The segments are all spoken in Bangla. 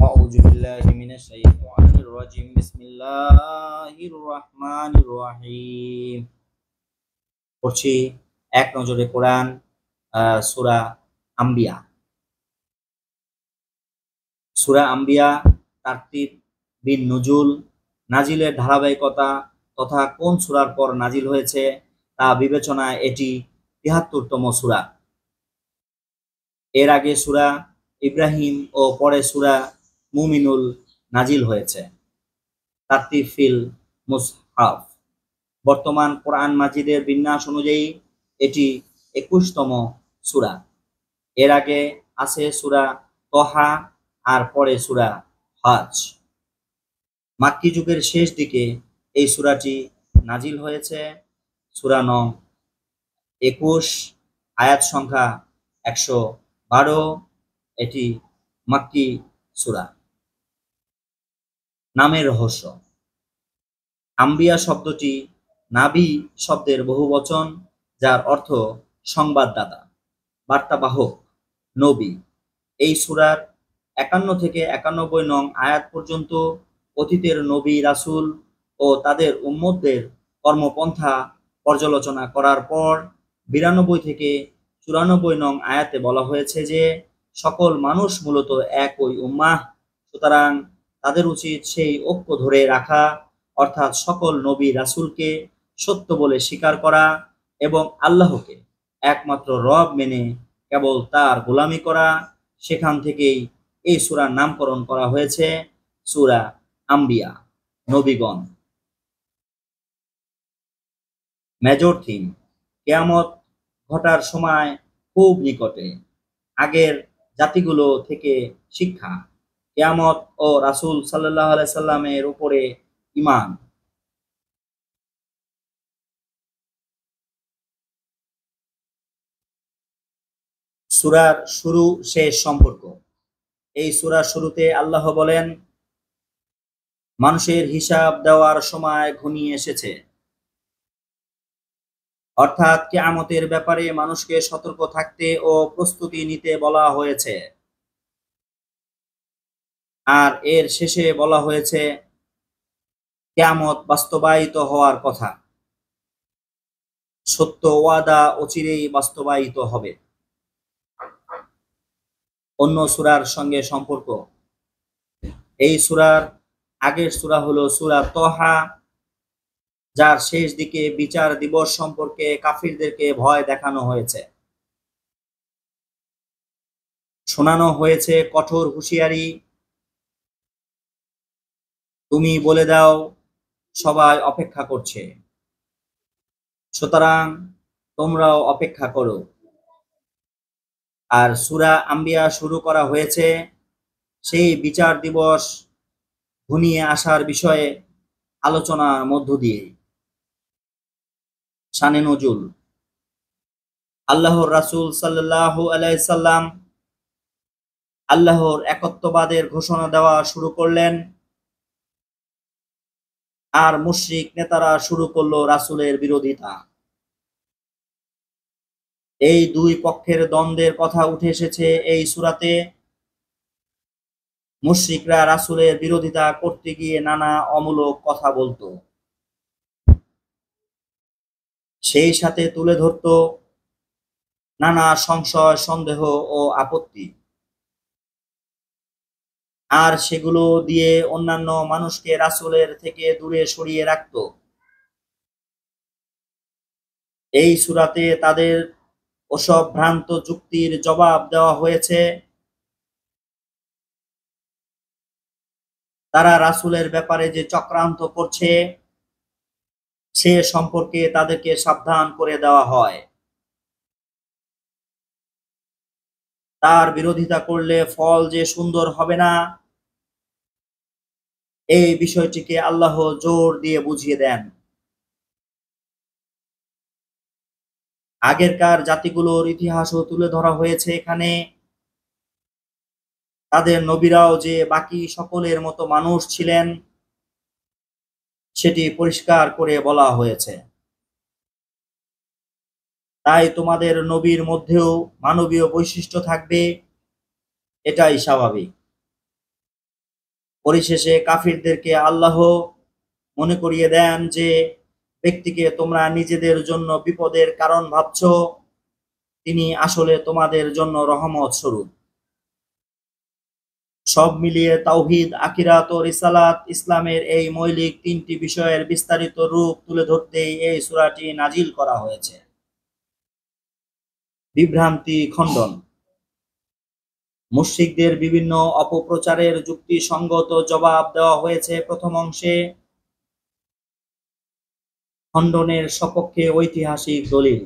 أعوذ بالله من الشيطان الرجيم بسم الله الرحمن الرحيم পড়ছি এক নজরে কোরআন সূরা আম্বিয়া। সূরা আম্বিয়া তারতিব বিন নুজুল, নাজিলের ধারাবাহিকতা তথা কোন সূরার পর নাজিল হয়েছে তা বিবেচনায় এটি ৭৩তম সূরা। এর আগে সূরা ইব্রাহিম ও পরে সূরা মুমিনুল নাজিল হয়েছে। তারতিব ফিল মুসহাফ। বর্তমান কোরআন মাজিদের বিন্যাস অনুযায়ী এটি ২১তম সূরা। এর আগে আছে সূরা তহা আর পরে সূরা হজ। মাক্কি যুগের শেষ দিকে এই সূরাটি নাজিল হয়েছে। সূরা নং ২১, আয়াত সংখ্যা ১১২। এটি মাক্কি সূরা। নামের রহস্য। আম্বিয়া শব্দটি নাবী শব্দের বহুবচন, যার অর্থ সংবাদদাতা, বার্তাবাহক, নবী। এই সূরার ৫১ থেকে ৯১ নং আয়াত পর্যন্ত অতীতের নবী রাসূল ও তাদের উম্মতদের কর্মপন্থা পর্যালোচনা করার পর ৯২ থেকে ৯৪ নং আয়াতে বলা হয়েছে যে সকল মানুষ মূলত একই উম্মাহ, সুতরাং তাদের উচিত সেই ঐক্য ধরে রাখা, অর্থাৎ সকল নবী রাসূলকে সত্য বলে স্বীকার করা এবং আল্লাহকে একমাত্র রব মেনে কেবল তার গোলামি করা। সেখান থেকেই এই সূরার নামকরণ করা হয়েছে সূরা আম্বিয়া, নবীগণ। Major theme. কিয়ামত ঘটার সময় খুব নিকটে। আগের জাতিগুলো থেকে শিক্ষা। কিয়ামত ও রাসূল সাল্লাল্লাহু আলাইহি সাল্লামের উপরে ঈমান। সূরার শুরু শেষ সম্পর্ক। এই সূরার শুরুতে আল্লাহ বলেন, মানুষের হিসাব দেওয়ার সময় ঘনিয়ে এসেছে, অর্থাৎ কিয়ামতের ব্যাপারে মানুষকে সতর্ক থাকতে ও প্রস্তুতি নিতে বলা হয়েছে। আর এর শেষে বলা হয়েছে কিয়ামত বাস্তবায়িত হওয়ার কথা। সত্য ওয়াদা অচিরেই বাস্তবায়িত হবে। অন্য সূরার সঙ্গে সম্পর্ক। এই সূরার আগের সূরা হলো সূরা তহা, যার শেষ দিকে বিচার দিবস সম্পর্কে কাফিরদেরকে ভয় দেখানো হয়েছে। শোনানো হয়েছে কঠোর হুঁশিয়ারি, তুমি বলে দাও সবাই অপেক্ষা করছে, সুতরাং তোমরাও অপেক্ষা করো। আর সূরা আম্বিয়া শুরু করা হয়েছে সেই বিচার দিবস ঘনিয়ে আসার বিষয়ে আলোচনার মধ্য দিয়ে। শানে নজুল। আল্লাহর রাসূল সাল্লাল্লাহু আলাইহি সাল্লাম আল্লাহর একত্ববাদের ঘোষণা দেওয়া শুরু করলেন, আর মুশরিক নেতারা শুরু করলো রাসূলের বিরোধিতা। এই দুই পক্ষের দ্বন্দ্বের কথা উঠে এসেছে এই সূরাতে। মুশরিকরা রাসূলের বিরোধিতা করতে গিয়ে নানা অমূলক কথা বলতো, সেই সাথে তুলে ধরতো নানা সংশয়, সন্দেহ ও আপত্তি, আর সেগুলো দিয়ে অন্যান্য মানুষকে রাসূলের থেকে দূরে সরিয়ে রাখত। এই সূরাতে তাদের ওসব ভ্রান্ত যুক্তির জবাব দেওয়া হয়েছে। তারা রাসূলের ব্যাপারে যে চক্রান্ত করছে সে সম্পর্কে তাদেরকে সাবধান করে দেওয়া হয়। তার বিরোধিতা করলে ফল যে সুন্দর হবে না, এই বিষয়টিকে আল্লাহ জোর দিয়ে বুঝিয়ে দেন। আগেরকার জাতিগুলোর ইতিহাসও তুলে ধরা হয়েছে এখানে। তাদের নবীরাও যে বাকি সকলের মতো মানুষ ছিলেন সেটি পরিষ্কার করে বলা হয়েছে। তাই তোমাদের নবীর মধ্যেও মানবীয় বৈশিষ্ট্য থাকবে, এটাই স্বাভাবিক। পরিশেষে কাফিরদেরকে আল্লাহ মনে করিয়ে দেন যে ব্যক্তিকে তোমরা নিজেদের জন্য বিপদের কারণ ভাবছ, তিনি আসলে তোমাদের জন্য রহমত স্বরূপ। সব মিলিয়ে তাওহীদ, আখিরাত ও রিসালাত, ইসলামের এই মৌলিক তিনটি বিষয়ের বিস্তারিত রূপ তুলে ধরতেই এই সূরাটি নাজিল করা হয়েছে। বিভ্রান্তি খণ্ডন। মুশরিকদের বিভিন্ন অপপ্রচারের যুক্তিসঙ্গত জবাব দেওয়া হয়েছে প্রথম অংশে। খণ্ডনের সপক্ষে ঐতিহাসিক দলিল।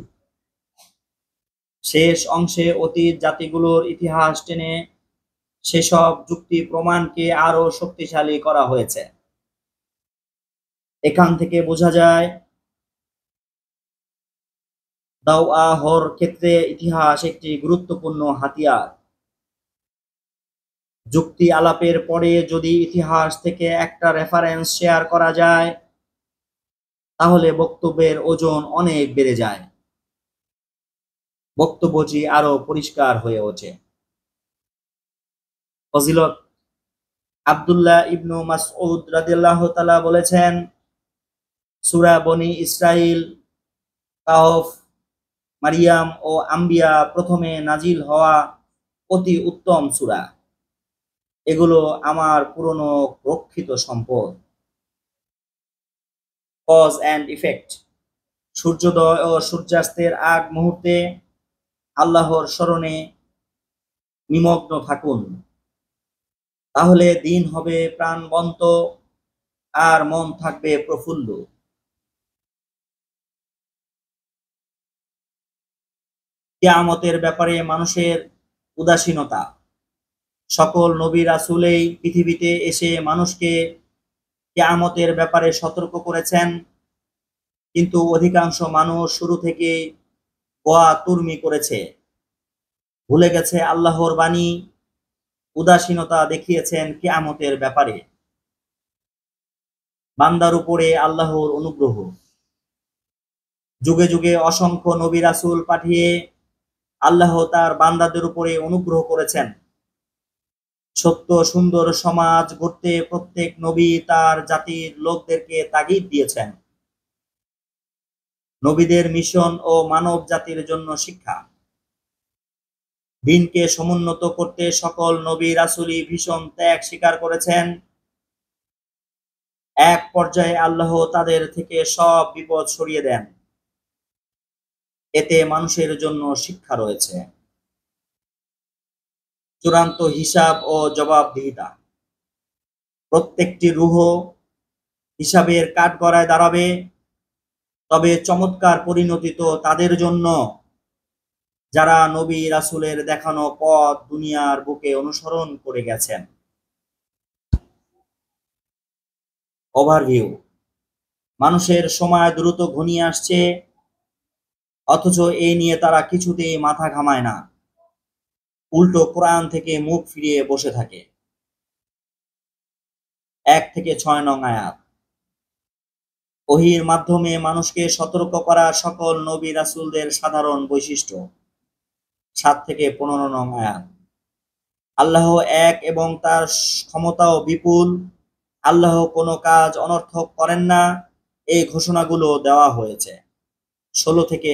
শেষ অংশে অতীত জাতিগুলোর ইতিহাস টেনে সেসব যুক্তি প্রমাণকে আরো শক্তিশালী করা হয়েছে। এখান থেকে বোঝা যায় দাওয়াহর ক্ষেত্রে ইতিহাস একটি গুরুত্বপূর্ণ হাতিয়ার। যুক্তি আলাপের পরে যদি ইতিহাস থেকে একটা রেফারেন্স শেয়ার করা যায়, তাহলে বক্তব্যের ওজন অনেক বেড়ে যায়, বক্তব্যটি আরো পরিষ্কার হয়ে ওঠে। ফজিলত। আব্দুল্লাহ ইবনু মাসউদ রাদিয়াল্লাহু তাআলা বলেছেন, সূরা বনী ইসরাইল, কাহফ, মারিয়াম ও আম্বিয়া প্রথমে নাজিল হওয়া অতি উত্তম সূরা। এগুলো আমার পুরনো রক্ষিত সম্পদ। Cause and effect. সূর্যোদয় ও সূর্যাস্তের আগ মুহূর্তে আল্লাহর স্মরণে নিমগ্ন থাকুন, তাহলে দিন হবে প্রাণবন্ত আর মন থাকবে প্রফুল্ল। কিয়ামতের ব্যাপারে মানুষের উদাসীনতা। সকল নবী রাসূলই পৃথিবীতে এসে মানুষকে কিয়ামতের ব্যাপারে সতর্ক করেছেন, কিন্তু অধিকাংশ মানুষ শুরু থেকে গোয়া-তুর্মি করেছে, ভুলে গেছে আল্লাহর বাণী, উদাসীনতা দেখিয়েছেন কিয়ামতের ব্যাপারে। বান্দার উপরে আল্লাহর অনুগ্রহ। যুগে যুগে অসংখ্য নবী রাসূল পাঠিয়ে আল্লাহ তার বান্দাদের উপরে অনুগ্রহ করেছেন। সত্য সুন্দর সমাজ গড়তে প্রত্যেক নবী তার জাতির লোকদেরকে তাগিদ দিয়েছেন। নবীদের মিশন ও মানব জাতির জন্য শিক্ষা। দিনকে সমুন্নত করতে সকল নবী রাসূলই ভীষণ ত্যাগ স্বীকার করেছেন। এক পর্যায়ে আল্লাহ তাদের থেকে সব বিপদ সরিয়ে দেন। এতে মানুষের জন্য শিক্ষা রয়েছে। চূড়ান্ত হিসাব ও জবাবদিহিতা। প্রত্যেকটি রূহ হিসাবের কাঠগড়ায় দাঁড়াবে, তবে চমৎকার পরিণতি তো তাদের জন্য যারা নবী রাসূলের দেখানো পথ দুনিয়ার বুকে অনুসরণ করে গেছেন। ওভারভিউ। মানুষের সময় দ্রুত ঘনিয়ে আসছে, অথচ এই নিয়ে তারা কিছুতেই মাথা ঘামায় না, উল্টো কোরআন থেকে মুখ ফিরিয়ে বসে থাকে। 1 থেকে 6 নং আয়াত। ওহীর মাধ্যমে মানুষকে সতর্ক করা সকল নবী রাসূলদের সাধারণ বৈশিষ্ট্য। 7 থেকে 15 নং আয়াত। আল্লাহ এক এবং তার ক্ষমতাও বিপুল, আল্লাহ কোনো কাজ অনর্থক করেন না, এই ঘোষণাগুলো দেওয়া হয়েছে। 16 থেকে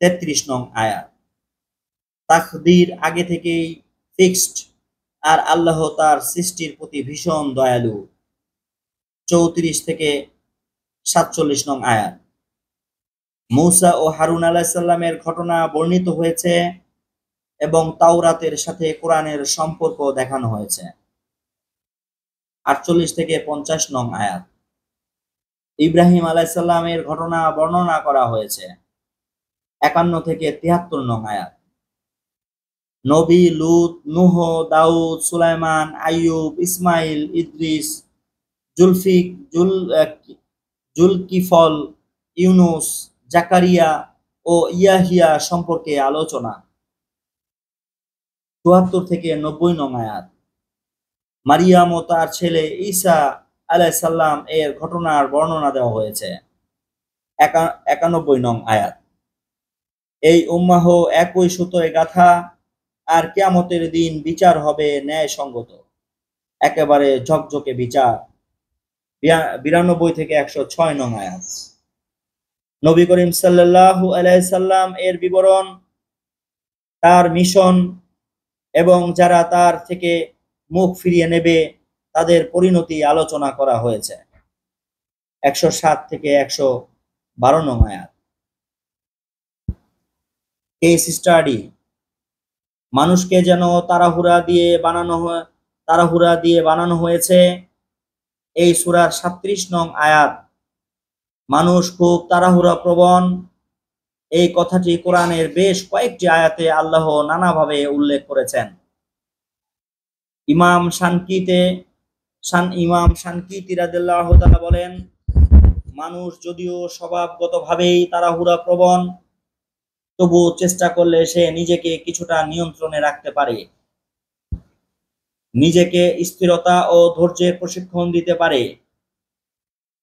33 নং আয়াত। তাকদীর আগে থেকেই ফিক্সড, আর আল্লাহ তার সৃষ্টির প্রতি ভীষণ দয়ালু। 34 থেকে 47 নং আয়াত। মূসা ও হারুন আলাইহিস সালামের ঘটনা বর্ণিত হয়েছে এবং তাওরাতের সাথে কোরআনের সম্পর্ক দেখানো হয়েছে। 48 থেকে 50 নং আয়াত। ইব্রাহিম আলাইহিস সালামের ঘটনা বর্ণনা করা হয়েছে। 51 থেকে 73 নং আয়াত। নবী লূত, নূহ, দাউদ, সুলাইমান, আইয়ুব, ইসমাইল, ইদ্রিস, জুলকিফল, ইউনুস, জাকারিয়া ও ইয়াহিয়া সম্পর্কে আলোচনা। 74 থেকে 90 নং আয়াত। মারিয়াম ও তার ছেলে ঈসা আলাইহিস সালাম এর ঘটনার বর্ণনা দেওয়া হয়েছে। 91 নং আয়াত। এই উম্মাহ একই সুতোয় গাঁথা, আর কিয়ামতের দিন বিচার হবে ন্যায়সঙ্গত। একেবারে ঝকঝকে বিচার। 92 থেকে 106 নং আয়াত। নবী করিম সাল্লাল্লাহু আলাইহি সাল্লাম এর বিবরণ, তার মিশন এবং যারা তার থেকে মুখ ফিরিয়ে নেবে তাদের পরিণতি আলোচনা করা হয়েছে। 107 থেকে 112 নং আয়াত। কেস স্টাডি, মানুষকে যেন তাড়াহুড়া দিয়ে বানানো হয়েছে। এই সূরার 37 নং আয়াত। মানুষ খুব তাড়াহুড়া প্রবণ, এই কথাটি কোরআনের বেশ কয়েকটি আয়াতে আল্লাহ নানাভাবে উল্লেখ করেছেন। ইমাম শানকিতি রাদিয়াল্লাহু তাআলা বলেন, মানুষ যদিও স্বভাবগতভাবেই তাড়াহুড়া প্রবণ, তবু চেষ্টা করলে সে নিজেকে কিছুটা নিয়ন্ত্রণে রাখতে পারে, নিজেকে স্থিরতা ও ধৈর্যের প্রশিক্ষণ দিতে পারে,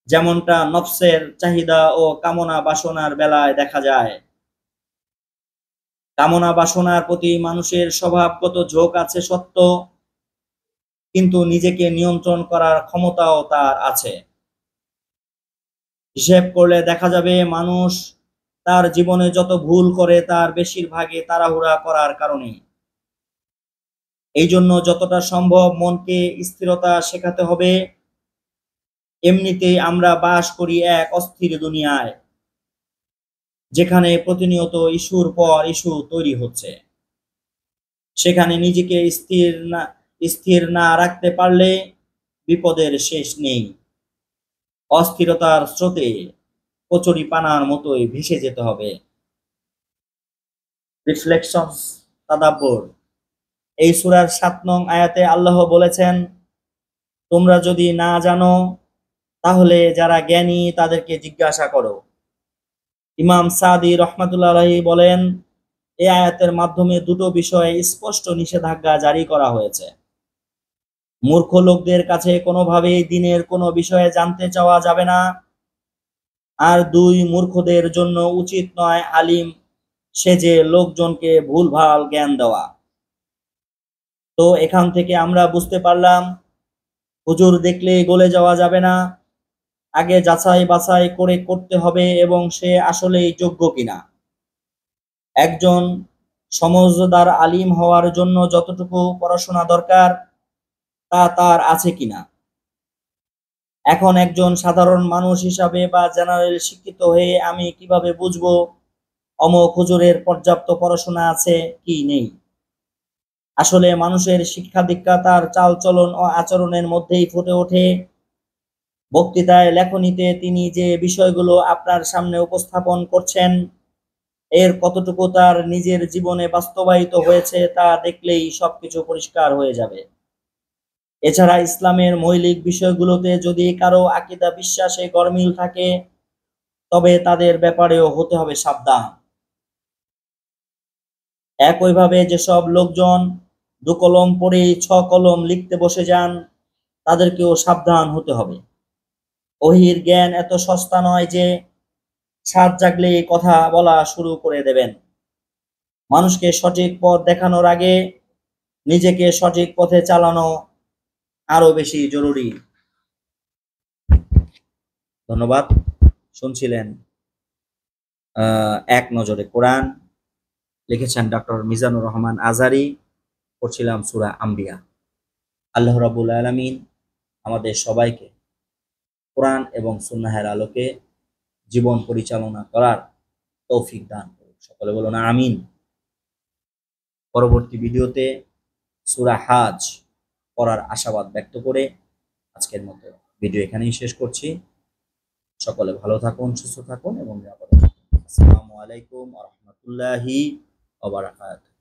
যেমনটা নফসের চাহিদা ও কামনা বাসনার বেলায় দেখা যায়। কামনা বাসনার প্রতি মানুষের স্বভাবগত ঝোঁক আছে সত্য, কিন্তু নিজেকে নিয়ন্ত্রণ করার ক্ষমতাও তার আছে। হিসেব করলে দেখা যাবে মানুষ তার জীবনে যত ভুল করে তার বেশিরভাগই তাড়াহুড়া করার কারণে। এই জন্য যতটা সম্ভব মনকে স্থিরতা শেখাতে হবে। এমনিতেই আমরা বাস করি এক অস্থির দুনিয়ায়, যেখানে প্রতিনিয়ত ইস্যুর পর ইস্যু তৈরি হচ্ছে। সেখানে নিজেকে স্থির না রাখতে পারলে বিপদের শেষ নেই। অস্থিরতার স্রোতে কচুরি পানার মতোই ভেসে যেতে হবে। রিফ্লেকশনস, তাদাব্বুর। এই সূরার 7 নং আয়াতে আল্লাহ বলেছেন, তোমরা যদি না জানো তাহলে যারা জ্ঞানী তাদেরকে জিজ্ঞাসা করো। ইমাম সাদি রহমাতুল্লাহ আলাইহি বলেন, এই আয়াতের মাধ্যমে দুটো বিষয়ে স্পষ্ট নিষেধাজ্ঞা জারি করা হয়েছে। মূর্খ লোকদের কাছে কোনোভাবেই দিনের কোনো বিষয়ে জানতে চাওয়া যাবে না। আর 2, মূর্খদের জন্য উচিত নয় আলিম সেজে লোকজনকে ভুলভাল জ্ঞান দেওয়া। তো এখান থেকে আমরা বুঝতে পারলাম, হুজুর দেখলেই গলে যাওয়া যাবে না, আগে যাচাই বাছাই করে করতে হবে এবং সে আসলেই যোগ্য কিনা। একজন সমজদার আলিম হওয়ার জন্য যতটুকু পড়াশোনা দরকার তা তার আছে কিনা। এখন একজন সাধারণ মানুষ হিসাবে বা জেনারেল শিক্ষিত হয়ে আমি কিভাবে বুঝবো অমুক হুজুরের পর্যাপ্ত পড়াশোনা আছে কি নেই? আসলে মানুষের শিক্ষা দীক্ষা তার চালচলন ও আচরণের মধ্যেই ফুটে ওঠে। বক্তৃতায়, লেখনীতে তিনি যে বিষয়গুলো আপনার সামনে উপস্থাপন করছেন এর কতটুকু তার নিজের জীবনে বাস্তবায়িত হয়েছে তা দেখলেই সবকিছু পরিষ্কার হয়ে যাবে। এছাড়া ইসলামের মৌলিক বিষয়গুলোতে যদি কারো আকীদা বিশ্বাসে গরমিল থাকে তবে তাদের ব্যাপারেও হতে হবে সাবধান। একইভাবে যেসব লোকজন 2 কলম পড়েই 6 কলম লিখতে বসে যান তাদেরকেও সাবধান হতে হবে। ওহীর জ্ঞান এত সস্তা নয় যে সাত জাগলেই কথা বলা শুরু করে দেবেন। মানুষকে সঠিক পথ দেখানোর আগে নিজেকে সঠিক পথে চালানো আরো বেশি জরুরি। ধন্যবাদ। শুনছিলেন এক নজরে কোরআন, লিখেছেন ডক্টর মিজানুর রহমান আজারি, পড়ছিলাম সূরা আম্বিয়া। আল্লাহ রাব্বুল আলামিন আমাদের সবাইকে কোরআন এবং সুন্নাহের আলোকে জীবন পরিচালনা করার তৌফিক দান করুন। সকলে বলুন আমিন। পরবর্তী ভিডিওতে সূরা হাজ পড়ার আশাবাদ ব্যক্ত করে আজকের মতো ভিডিও এখানেই শেষ করছি। সকলে ভালো থাকুন, সুস্থ থাকুন এবং নিরাপদে থাকুন। আসসালামু আলাইকুম ওয়া রাহমাতুল্লাহি ওয়া বারাকাতুহু।